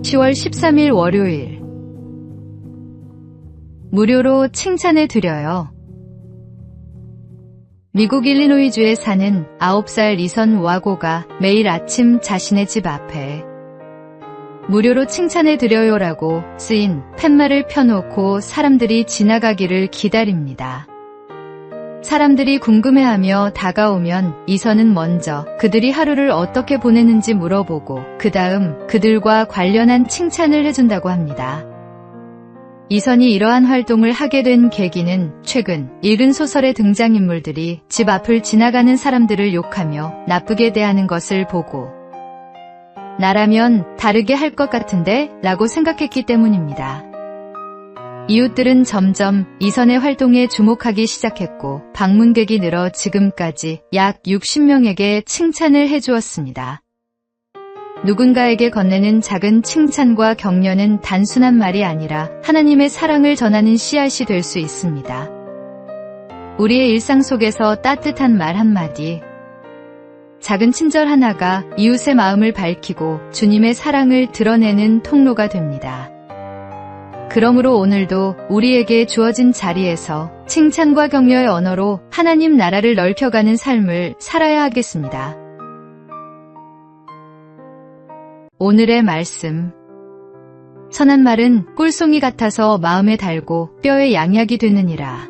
10월 13일 월요일. 무료로 칭찬해 드려요. 미국 일리노이주에 사는 9살 이선 와고가 매일 아침 자신의 집 앞에 무료로 칭찬해 드려요라고 쓰인 팻말을 펴놓고 사람들이 지나가기를 기다립니다. 사람들이 궁금해하며 다가오면 이선은 먼저 그들이 하루를 어떻게 보내는지 물어보고 그 다음 그들과 관련한 칭찬을 해준다고 합니다. 이선이 이러한 활동을 하게 된 계기는 최근 읽은 소설의 등장인물들이 집 앞을 지나가는 사람들을 욕하며 나쁘게 대하는 것을 보고 나라면 다르게 할 것 같은데? 라고 생각했기 때문입니다. 이웃들은 점점 이선의 활동에 주목하기 시작했고 방문객이 늘어 지금까지 약 60명에게 칭찬을 해주었습니다. 누군가에게 건네는 작은 칭찬과 격려는 단순한 말이 아니라 하나님의 사랑을 전하는 씨앗이 될 수 있습니다. 우리의 일상 속에서 따뜻한 말 한마디, 작은 친절 하나가 이웃의 마음을 밝히고 주님의 사랑을 드러내는 통로가 됩니다. 그러므로 오늘도 우리에게 주어진 자리에서 칭찬과 격려의 언어로 하나님 나라를 넓혀가는 삶을 살아야 하겠습니다. 오늘의 말씀. 선한 말은 꿀송이 같아서 마음에 달고 뼈에 양약이 되느니라.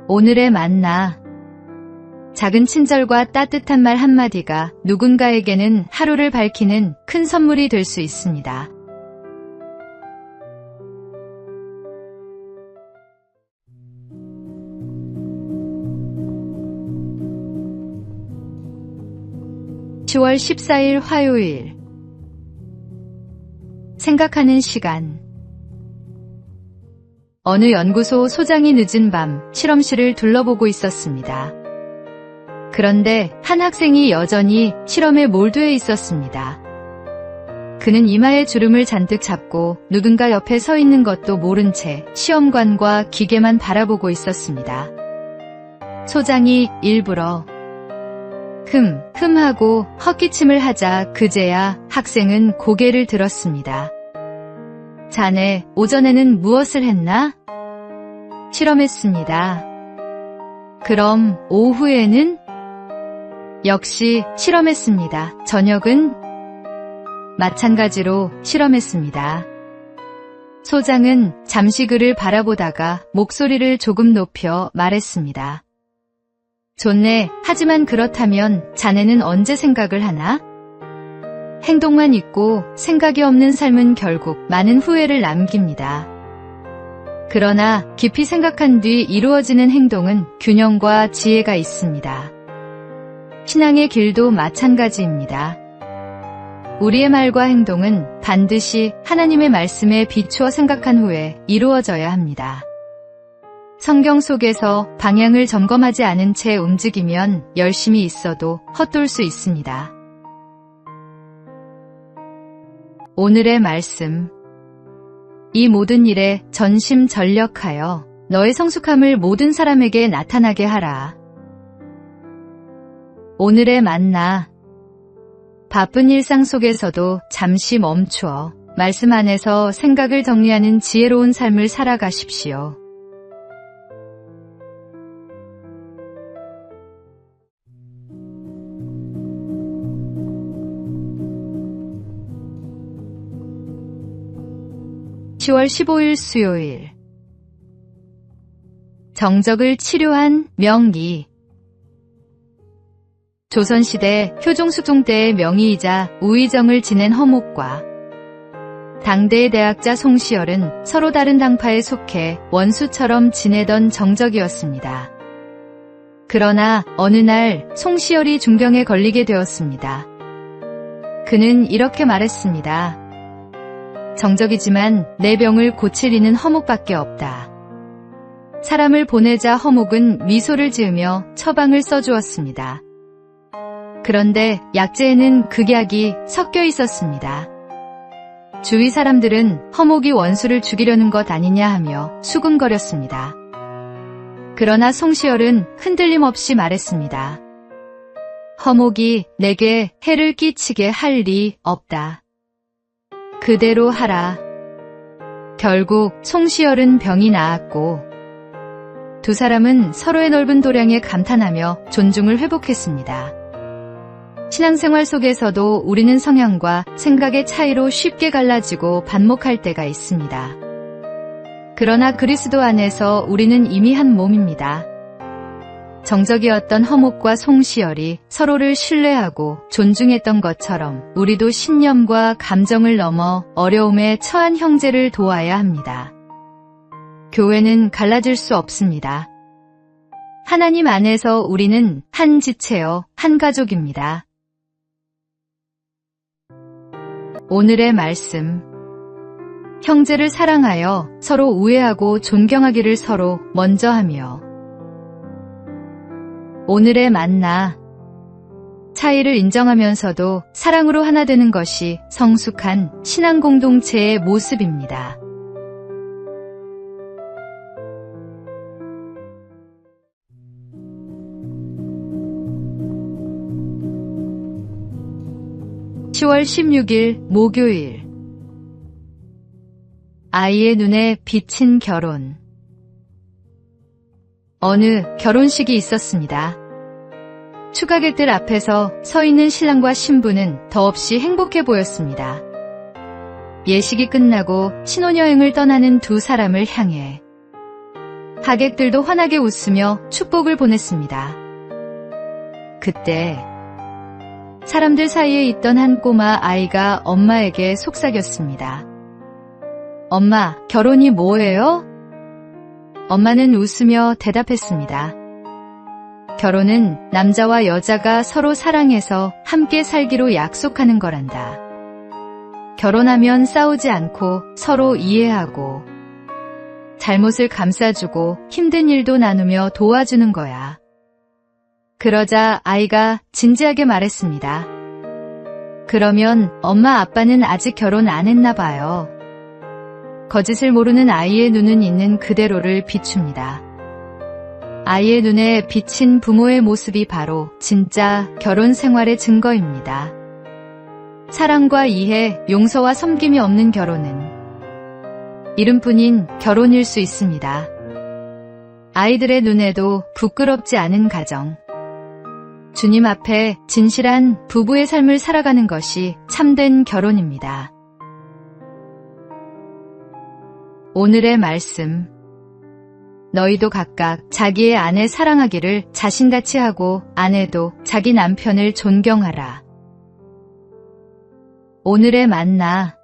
오늘의 만나. 작은 친절과 따뜻한 말 한마디가 누군가에게는 하루를 밝히는 큰 선물이 될 수 있습니다. (10월 14일) 화요일. 생각하는 시간. 어느 연구소 소장이 늦은 밤 실험실을 둘러보고 있었습니다. 그런데 한 학생이 여전히 실험에 몰두해 있었습니다. 그는 이마에 주름을 잔뜩 잡고 누군가 옆에 서 있는 것도 모른 채 시험관과 기계만 바라보고 있었습니다. 소장이 일부러 하고 헛기침을 하자 그제야 학생은 고개를 들었습니다. 자네, 오전에는 무엇을 했나? 실험했습니다. 그럼 오후에는? 역시 실험했습니다. 저녁은? 마찬가지로 실험했습니다. 소장은 잠시 그를 바라보다가 목소리를 조금 높여 말했습니다. 좋네. 하지만 그렇다면 자네는 언제 생각을 하나? 행동만 있고 생각이 없는 삶은 결국 많은 후회를 남깁니다. 그러나 깊이 생각한 뒤 이루어지는 행동은 균형과 지혜가 있습니다. 신앙의 길도 마찬가지입니다. 우리의 말과 행동은 반드시 하나님의 말씀에 비추어 생각한 후에 이루어져야 합니다. 성경 속에서 방향을 점검하지 않은 채 움직이면 열심히 있어도 헛돌 수 있습니다. 오늘의 말씀. 이 모든 일에 전심전력하여 너의 성숙함을 모든 사람에게 나타나게 하라. 오늘의 만나. 바쁜 일상 속에서도 잠시 멈추어 말씀 안에서 생각을 정리하는 지혜로운 삶을 살아가십시오. (10월 15일) 수요일. 정적을 치료한 명의. 조선시대 효종수종 때의 명의이자 우의정을 지낸 허목과 당대의 대학자 송시열은 서로 다른 당파에 속해 원수처럼 지내던 정적이었습니다. 그러나 어느 날 송시열이 중병에 걸리게 되었습니다. 그는 이렇게 말했습니다. 정적이지만 내 병을 고칠 이는 허목밖에 없다. 사람을 보내자 허목은 미소를 지으며 처방을 써주었습니다. 그런데 약재에는 극약이 섞여 있었습니다. 주위 사람들은 허목이 원수를 죽이려는 것 아니냐 하며 수군거렸습니다. 그러나 송시열은 흔들림 없이 말했습니다. 허목이 내게 해를 끼치게 할 리 없다. 그대로 하라. 결국 송시열은 병이 나았고 두 사람은 서로의 넓은 도량에 감탄하며 존중을 회복했습니다. 신앙생활 속에서도 우리는 성향과 생각의 차이로 쉽게 갈라지고 반목할 때가 있습니다. 그러나 그리스도 안에서 우리는 이미 한 몸입니다. 정적이었던 허목과 송시열이 서로를 신뢰하고 존중했던 것처럼 우리도 신념과 감정을 넘어 어려움에 처한 형제를 도와야 합니다. 교회는 갈라질 수 없습니다. 하나님 안에서 우리는 한 지체요, 한 가족입니다. 오늘의 말씀. 형제를 사랑하여 서로 우애하고 존경하기를 서로 먼저 하며. 오늘의 만나. 차이를 인정하면서도 사랑으로 하나 되는 것이 성숙한 신앙 공동체의 모습입니다. (10월 16일) 목요일. 아이의 눈에 비친 결혼. 어느 결혼식이 있었습니다. 추가객들 앞에서 서 있는 신랑과 신부는 더없이 행복해 보였습니다. 예식이 끝나고 신혼여행을 떠나는 두 사람을 향해 하객들도 환하게 웃으며 축복을 보냈습니다. 그때 사람들 사이에 있던 한 꼬마 아이가 엄마에게 속삭였습니다. 엄마, 결혼이 뭐예요? 엄마는 웃으며 대답했습니다. 결혼은 남자와 여자가 서로 사랑해서 함께 살기로 약속하는 거란다. 결혼하면 싸우지 않고 서로 이해하고 잘못을 감싸주고 힘든 일도 나누며 도와주는 거야. 그러자 아이가 진지하게 말했습니다. 그러면 엄마 아빠는 아직 결혼 안 했나 봐요. 거짓을 모르는 아이의 눈은 있는 그대로를 비춥니다. 아이의 눈에 비친 부모의 모습이 바로 진짜 결혼 생활의 증거입니다. 사랑과 이해, 용서와 섬김이 없는 결혼은 이름뿐인 결혼일 수 있습니다. 아이들의 눈에도 부끄럽지 않은 가정. 주님 앞에 진실한 부부의 삶을 살아가는 것이 참된 결혼입니다. 오늘의 말씀. 너희도 각각 자기의 아내 사랑하기를 자신같이 하고 아내도 자기 남편을 존경하라. 오늘의 만나.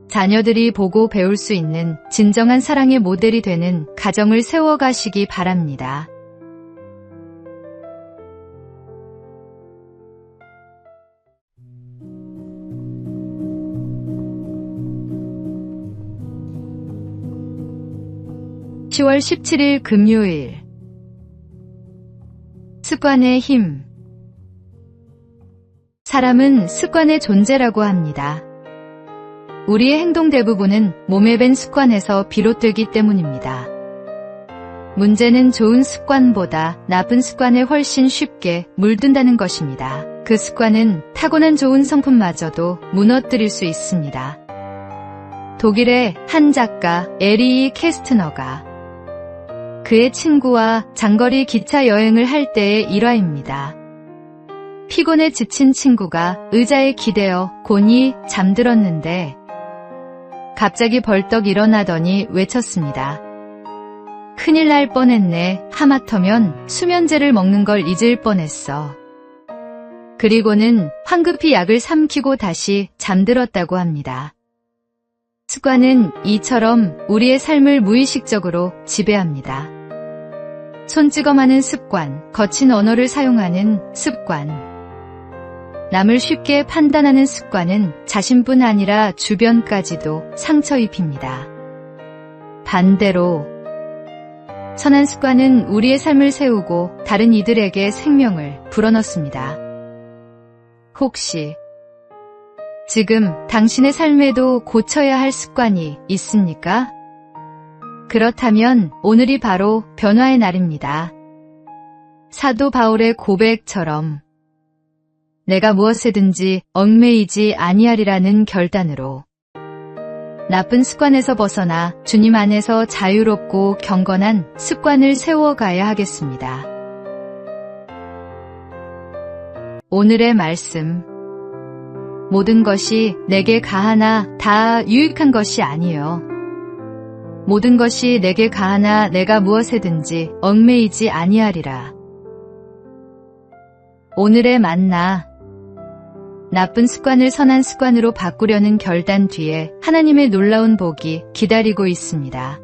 자녀들이 보고 배울 수 있는 진정한 사랑의 모델이 되는 가정을 세워가시기 바랍니다. (10월 17일) 금요일. 습관의 힘. 사람은 습관의 존재라고 합니다. 우리의 행동 대부분은 몸에 밴 습관에서 비롯되기 때문입니다. 문제는 좋은 습관보다 나쁜 습관에 훨씬 쉽게 물든다는 것입니다. 그 습관은 타고난 좋은 성품마저도 무너뜨릴 수 있습니다. 독일의 한 작가 에리히 캐스트너가 그의 친구와 장거리 기차 여행을 할 때의 일화입니다. 피곤에 지친 친구가 의자에 기대어 곤히 잠들었는데 갑자기 벌떡 일어나더니 외쳤습니다. 큰일 날 뻔했네. 하마터면 수면제를 먹는 걸 잊을 뻔했어. 그리고는 황급히 약을 삼키고 다시 잠들었다고 합니다. 습관은 이처럼 우리의 삶을 무의식적으로 지배합니다. 손찌검하는 습관, 거친 언어를 사용하는 습관. 남을 쉽게 판단하는 습관은 자신뿐 아니라 주변까지도 상처 입힙니다. 반대로 선한 습관은 우리의 삶을 세우고 다른 이들에게 생명을 불어넣습니다. 혹시 지금 당신의 삶에도 고쳐야 할 습관이 있습니까? 그렇다면 오늘이 바로 변화의 날입니다. 사도 바울의 고백처럼 내가 무엇에든지 얽매이지 아니하리라는 결단으로 나쁜 습관에서 벗어나 주님 안에서 자유롭고 경건한 습관을 세워가야 하겠습니다. 오늘의 말씀. 모든 것이 내게 가하나 다 유익한 것이 아니요. 모든 것이 내게 가하나 내가 무엇에든지 얽매이지 아니하리라. 오늘의 만나. 나쁜 습관을 선한 습관으로 바꾸려는 결단 뒤에 하나님의 놀라운 복이 기다리고 있습니다.